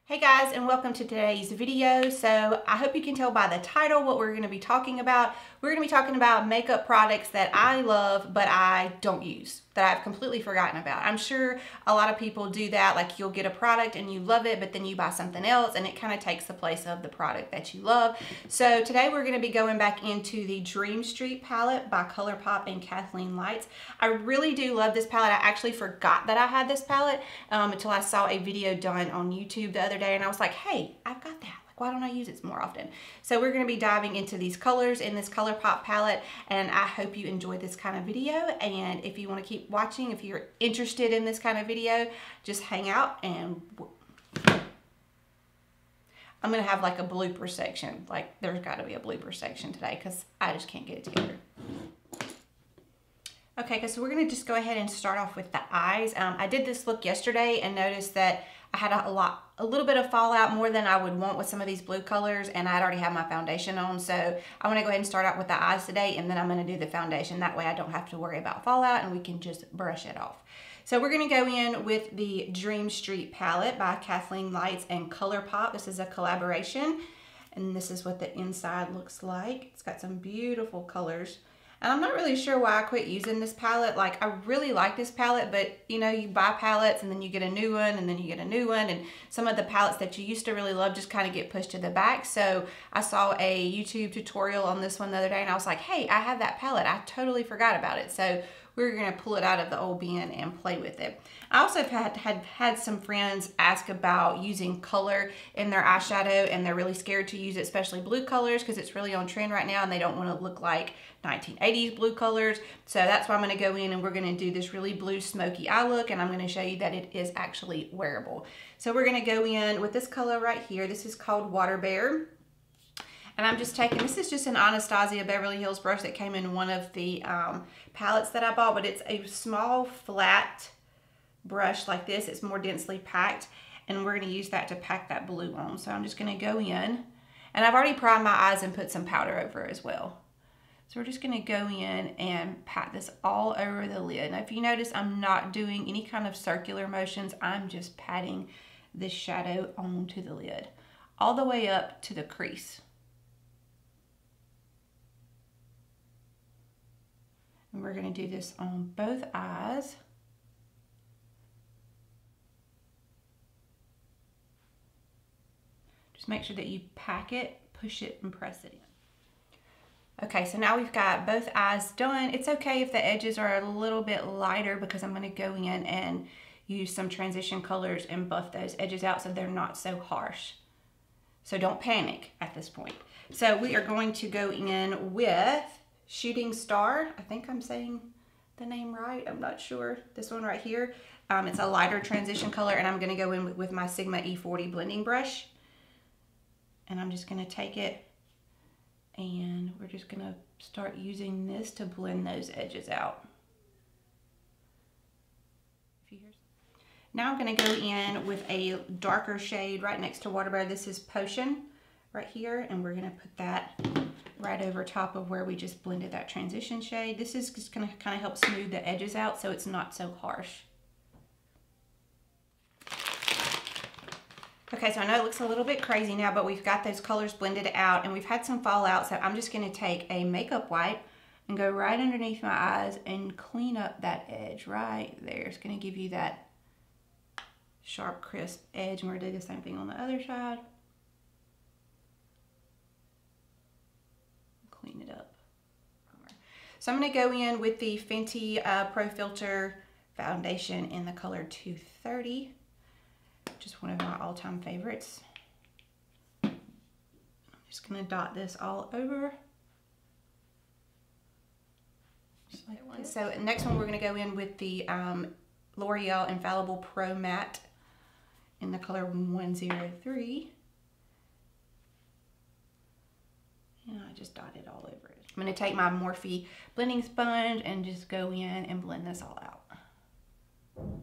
Hey guys, and welcome to today's video. So I hope you can tell by the title what we're going to be talking about. We're going to be talking about makeup products that I love but I don't use, that I've completely forgotten about. I'm sure a lot of people do that, like you'll get a product and you love it, but then you buy something else and it kind of takes the place of the product that you love. So today we're going to be going back into the Dream Street palette by Colourpop and Kathleen Lights. I really do love this palette. I actually forgot that I had this palette until I saw a video done on YouTube the other day, and I was like, hey, I've got that. Like, why don't I use it more often? So we're going to be diving into these colors in this Colourpop palette, and I hope you enjoy this kind of video. And if you want to keep watching, if you're interested in this kind of video, just hang out, and I'm going to have like a blooper section. Like, there's got to be a blooper section today because I just can't get it together. Okay, so we're going to just go ahead and start off with the eyes. I did this look yesterday and noticed that I had a little bit of fallout, more than I would want with some of these blue colors, and I'd already had my foundation on. So I want to go ahead and start out with the eyes today, and then I'm going to do the foundation. That way I don't have to worry about fallout and we can just brush it off. So we're going to go in with the Dream Street palette by Kathleen Lights and Colourpop. This is a collaboration, and this is what the inside looks like. It's got some beautiful colors. And I'm not really sure why I quit using this palette. Like, I really like this palette, but you know, you buy palettes and then you get a new one and then you get a new one, and some of the palettes that you used to really love just kind of get pushed to the back. So I saw a YouTube tutorial on this one the other day and I was like, hey, I have that palette. I totally forgot about it. So we're going to pull it out of the old bin and play with it. I also have had some friends ask about using color in their eyeshadow, and they're really scared to use it, especially blue colors, because it's really on trend right now and they don't want to look like 1980s blue colors. So that's why I'm going to go in and we're going to do this really blue smoky eye look, and I'm going to show you that it is actually wearable. So we're going to go in with this color right here. This is called Water Bear. And I'm just taking, this is just an Anastasia Beverly Hills brush that came in one of the palettes that I bought, but it's a small flat brush like this. It's more densely packed, and we're going to use that to pack that blue on. So I'm just going to go in, and I've already primed my eyes and put some powder over as well. So we're just going to go in and pat this all over the lid. Now if you notice, I'm not doing any kind of circular motions. I'm just patting this shadow onto the lid all the way up to the crease. And we're going to do this on both eyes. Just make sure that you pack it, push it, and press it in. Okay, so now we've got both eyes done. It's okay if the edges are a little bit lighter, because I'm going to go in and use some transition colors and buff those edges out so they're not so harsh. So don't panic at this point. So we are going to go in with Shooting Star. I think I'm saying the name right. I'm not sure. This one right here. It's a lighter transition color, and I'm going to go in with my Sigma E40 blending brush. And I'm just going to take it, and we're just going to start using this to blend those edges out. Now I'm going to go in with a darker shade right next to Water Bear. This is Potion right here, and we're going to put that right over top of where we just blended that transition shade. This is just going to kind of help smooth the edges out so it's not so harsh. Okay, so I know it looks a little bit crazy now, but we've got those colors blended out and we've had some fallout, so I'm just going to take a makeup wipe and go right underneath my eyes and clean up that edge right there. It's going to give you that sharp, crisp edge, and we're going to do the same thing on the other side. Clean it up. So I'm going to go in with the Fenty Pro Filter foundation in the color 230, which is one of my all-time favorites. I'm just going to dot this all over. Just like this. So next one we're going to go in with the L'Oreal Infallible Pro Matte in the color 103. And I just dotted all over it. I'm going to take my Morphe blending sponge and just go in and blend this all out. And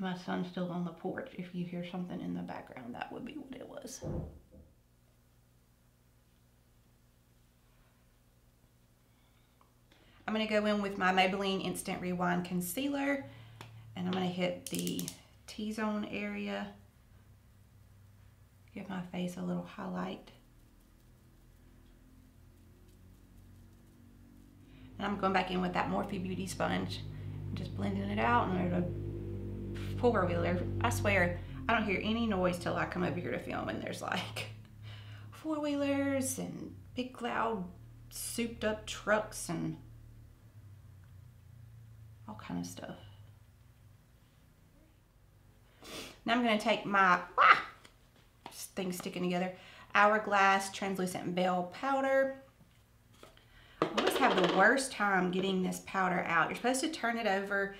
my son's still on the porch. If you hear something in the background, that would be what it was. I'm going to go in with my Maybelline Instant Rewind Concealer, and I'm going to hit the T-zone area Give my face a little highlight. And I'm going back in with that Morphe Beauty sponge. Just blending it out, and there's a four-wheeler. I swear, I don't hear any noise till I come over here to film, and there's like four-wheelers and big loud souped up trucks and all kind of stuff. Now I'm going to take my things sticking together, Hourglass translucent bell powder. I always have the worst time getting this powder out. You're supposed to turn it over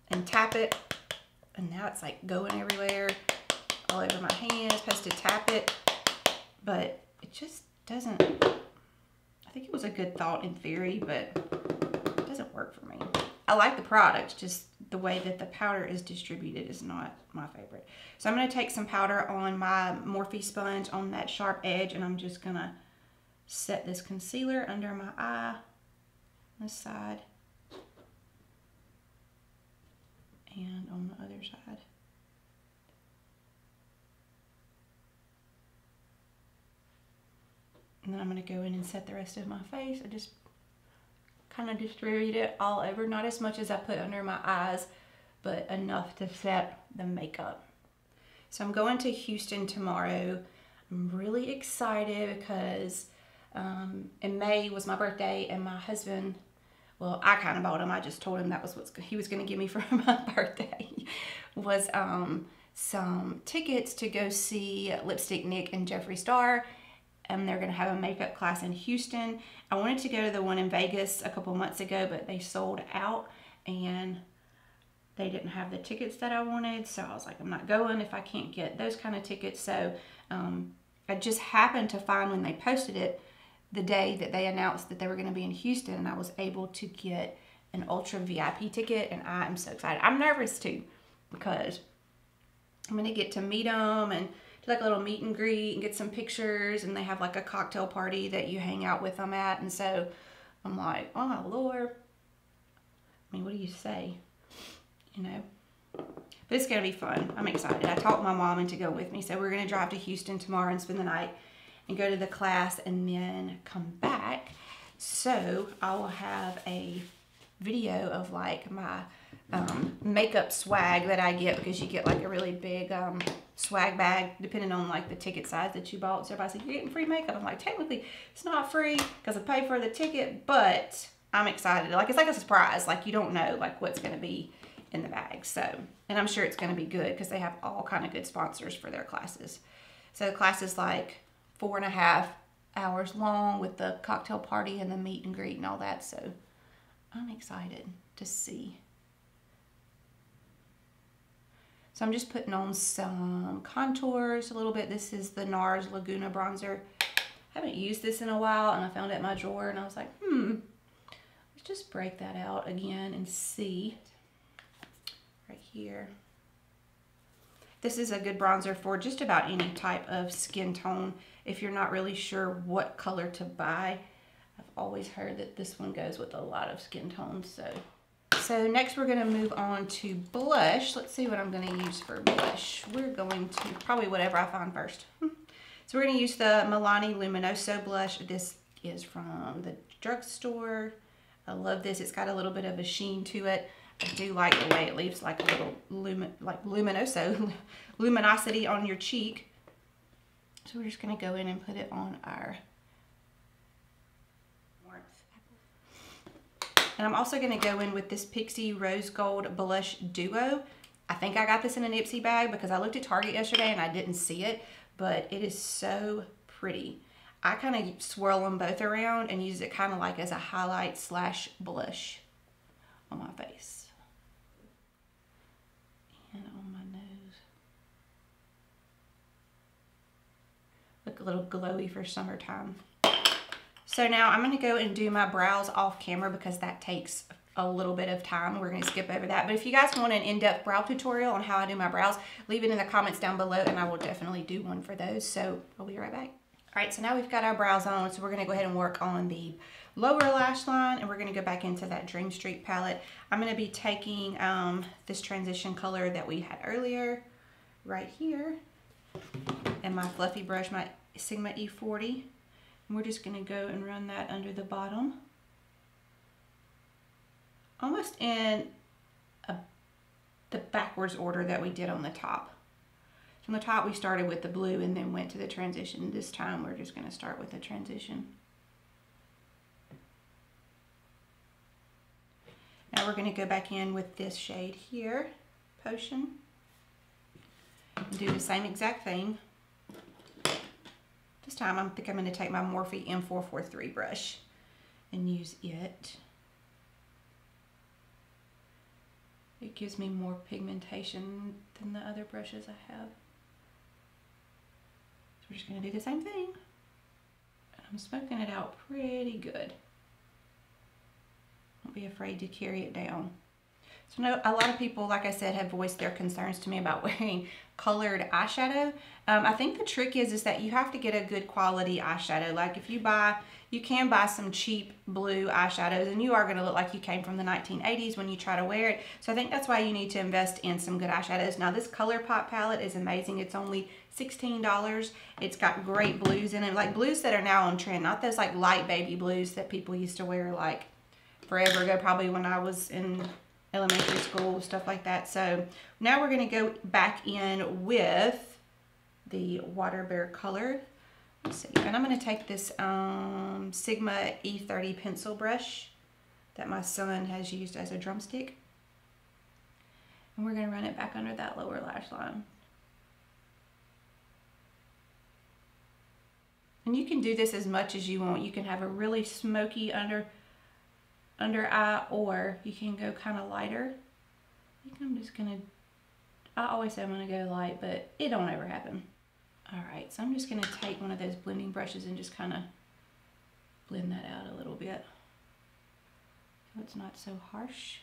and tap it, and now it's like going everywhere, all over my hand. I'm supposed to tap it, but it just doesn't. I think it was a good thought in theory, but it doesn't work for me. I like the product, just the way that the powder is distributed is not my favorite. So I'm going to take some powder on my Morphe sponge on that sharp edge, and I'm just going to set this concealer under my eye on this side and on the other side. And then I'm going to go in and set the rest of my face. I just kind of distribute it all over, not as much as I put under my eyes, but enough to set the makeup. So I'm going to Houston tomorrow. I'm really excited because in May was my birthday, and my husband, well, I kind of bought him. I just told him that was what he was going to give me for my birthday, was some tickets to go see Lipstick Nick and Jeffree Star. And they're going to have a makeup class in Houston. I wanted to go to the one in Vegas a couple months ago, but they sold out and they didn't have the tickets that I wanted. So I was like, I'm not going if I can't get those kind of tickets. So I just happened to find when they posted it the day that they announced that they were going to be in Houston, and I was able to get an ultra VIP ticket, and I am so excited. I'm nervous too because I'm going to get to meet them and do like a little meet and greet and get some pictures, and they have like a cocktail party that you hang out with them at. And so I'm like, oh my Lord. I mean, what do you say? You know, but it's going to be fun. I'm excited. I talked my mom into going with me. So we're going to drive to Houston tomorrow and spend the night and go to the class and then come back. So I will have a video of like my makeup swag that I get, because you get like a really big swag bag depending on like the ticket size that you bought. So everybody said, you're getting free makeup. I'm like, technically it's not free because I paid for the ticket, but I'm excited. Like, it's like a surprise. Like, you don't know like what's going to be in the bag. So, and I'm sure it's going to be good because they have all kind of good sponsors for their classes. So the class is like 4.5 hours long with the cocktail party and the meet and greet and all that. So I'm excited to see. So I'm just putting on some contours a little bit. This is the Nars Laguna bronzer. I haven't used this in a while, and I found it in my drawer, and I was like, let's just break that out again and see. Right here. This is a good bronzer for just about any type of skin tone if you're not really sure what color to buy. I've always heard that this one goes with a lot of skin tones. So next we're going to move on to blush. Let's see what I'm going to use for blush. We're going to probably whatever I find first. So we're going to use the Milani Luminoso blush. This is from the drugstore. I love this. It's got a little bit of a sheen to it. I do like the way it leaves like a little luminosity on your cheek. So we're just going to go in and put it on our warmth. And I'm also going to go in with this Pixi Rose Gold Blush Duo. I think I got this in an Ipsy bag because I looked at Target yesterday and I didn't see it, but it is so pretty. I kind of swirl them both around and use it kind of like as a highlight slash blush on my face. And on my nose. Look a little glowy for summertime. So now I'm going to go and do my brows off camera because that takes a little bit of time. We're going to skip over that. But if you guys want an in-depth brow tutorial on how I do my brows, leave it in the comments down below and I will definitely do one for those. So I'll be right back. All right, so now we've got our brows on. So we're going to go ahead and work on the lower lash line, and we're going to go back into that Dream Street palette. I'm going to be taking this transition color that we had earlier right here. and my fluffy brush, my Sigma E40. And we're just going to go and run that under the bottom, almost in the backwards order that we did on the top. So on the top we started with the blue and then went to the transition. This time we're just going to start with the transition. Now we're going to go back in with this shade here, Potion, and do the same exact thing. This time I think I'm going to take my Morphe M443 brush and use it. It gives me more pigmentation than the other brushes I have. So we're just going to do the same thing. And I'm smoking it out pretty good. Don't be afraid to carry it down. So no, a lot of people, like I said, have voiced their concerns to me about wearing colored eyeshadow. I think the trick is that you have to get a good quality eyeshadow. Like if you can buy some cheap blue eyeshadows and you are going to look like you came from the 1980s when you try to wear it. So I think that's why you need to invest in some good eyeshadows. Now this Colourpop palette is amazing. It's only $16. It's got great blues in it, like blues that are now on trend, not those like light baby blues that people used to wear like forever ago, probably when I was in elementary school, stuff like that. So now we're going to go back in with the Water Bear color. Let's see, and I'm going to take this Sigma E30 pencil brush that my son has used as a drumstick, and we're going to run it back under that lower lash line. And you can do this as much as you want. You can have a really smoky under eye, or you can go kind of lighter. I think I'm just gonna, I always say I'm gonna go light, but it don't ever happen. All right, so I'm just gonna take one of those blending brushes and just kind of blend that out a little bit so it's not so harsh.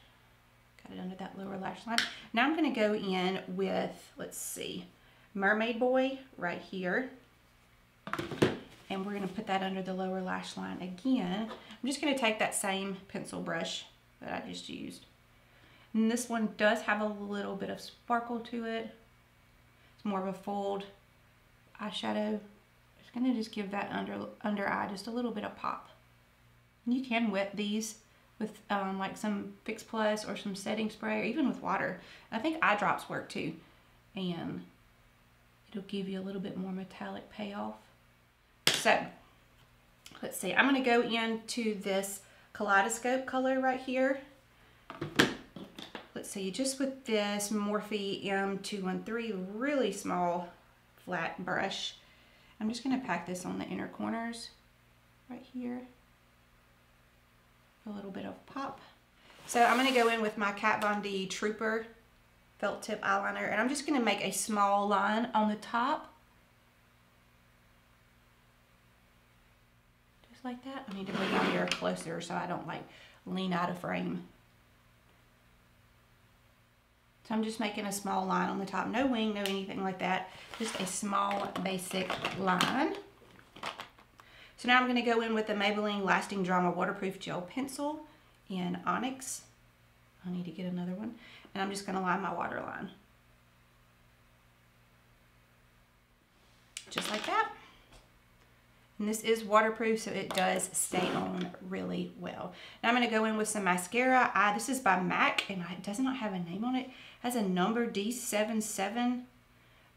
Got it under that lower lash line. Now I'm gonna go in with, let's see, Mermaid Boy right here. And we're going to put that under the lower lash line again. I'm just going to take that same pencil brush that I just used. And this one does have a little bit of sparkle to it. It's more of a fold eyeshadow. Just going to just give that under eye just a little bit of pop. And you can wet these with like some Fix Plus or some setting spray, or even with water. I think eye drops work too. And it'll give you a little bit more metallic payoff. So, let's see, I'm going to go into this Kaleidoscope color right here. Let's see, just with this Morphe M213 really small flat brush, I'm just going to pack this on the inner corners right here. A little bit of pop. So I'm going to go in with my Kat Von D Trooper felt tip eyeliner, and I'm just going to make a small line on the top. Like that. I need to bring my mirror closer so I don't like lean out of frame. So I'm just making a small line on the top. No wing, no anything like that. Just a small basic line. So now I'm going to go in with the Maybelline Lasting Drama Waterproof Gel Pencil in Onyx. I need to get another one. And I'm just going to line my waterline. Just like that. And this is waterproof, so it does stay on really well. Now I'm going to go in with some mascara. This is by MAC, and it does not have a name on it. It has a number D77,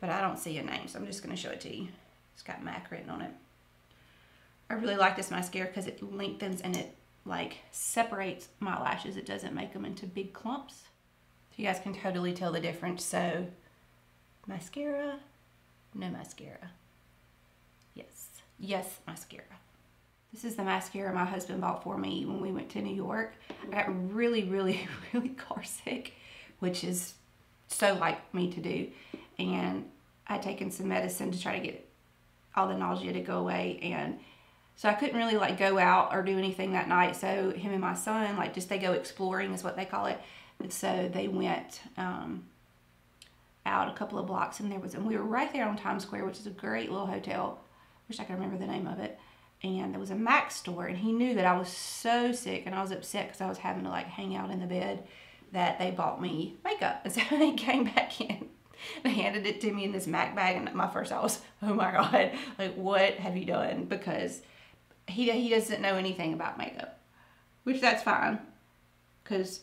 but I don't see a name, so I'm just going to show it to you. It's got MAC written on it. I really like this mascara because it lengthens and it like separates my lashes. It doesn't make them into big clumps. So you guys can totally tell the difference. So mascara, no mascara. Yes. Yes, mascara. This is the mascara my husband bought for me when we went to New York. I got really, really, really car sick, which is so like me to do. And I'd taken some medicine to try to get all the nausea to go away. And so I couldn't really like go out or do anything that night. So him and my son, like just they go exploring is what they call it. And so they went out a couple of blocks, and we were right there on Times Square, which is a great little hotel. Wish I could remember the name of it. And there was a MAC store, and he knew that I was so sick and I was upset because I was having to like hang out in the bed, that they bought me makeup. And so he came back in They handed it to me in this MAC bag, and my first thought was, oh my God, like, what have you done? Because he doesn't know anything about makeup, which that's fine, because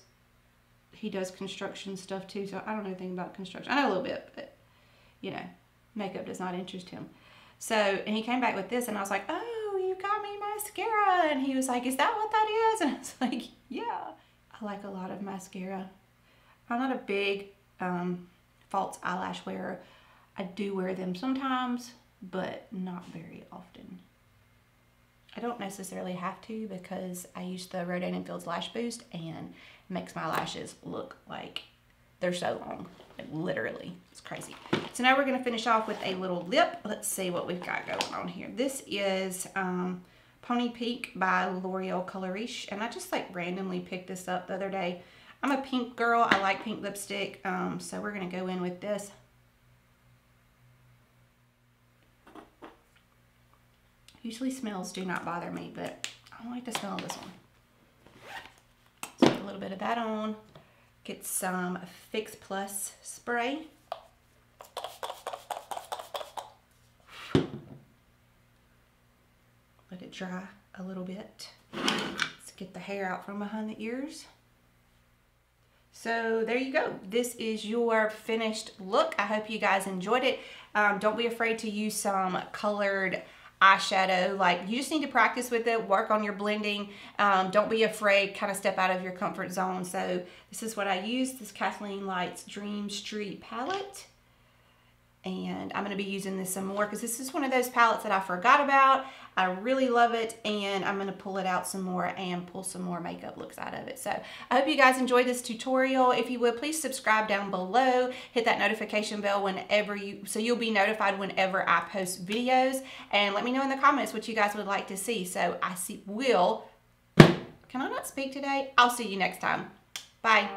he does construction stuff too, so I don't know anything about construction. I know a little bit, but, you know, makeup does not interest him. So, and he came back with this, and I was like, oh, you got me mascara. And he was like, is that what that is? And I was like, yeah. I like a lot of mascara. I'm not a big false eyelash wearer. I do wear them sometimes, but not very often. I don't necessarily have to because I use the Rodan & Fields Lash Boost, and it makes my lashes look like they're so long. Like, literally, it's crazy. So now we're gonna finish off with a little lip. Let's see what we've got going on here. This is Pony Pink by L'Oreal Color Riche, and I just like randomly picked this up the other day. I'm a pink girl. I like pink lipstick, so we're gonna go in with this. Usually smells do not bother me, but I don't like the smell of this one. So put a little bit of that on. Get some Fix Plus spray. Let it dry a little bit. Let's get the hair out from behind the ears. So there you go. This is your finished look. I hope you guys enjoyed it. Don't be afraid to use some colored eyeshadow. Like, you just need to practice with it, work on your blending. Don't be afraid, kind of step out of your comfort zone. So this is what I use, this Kathleen Lights Dream Street palette. And I'm going to be using this some more because this is one of those palettes that I forgot about. I really love it, and I'm going to pull it out some more and pull some more makeup looks out of it. So I hope you guys enjoyed this tutorial. If you would, please subscribe down below. Hit that notification bell whenever so you'll be notified whenever I post videos. And let me know in the comments what you guys would like to see. So can I not speak today? I'll see you next time. Bye.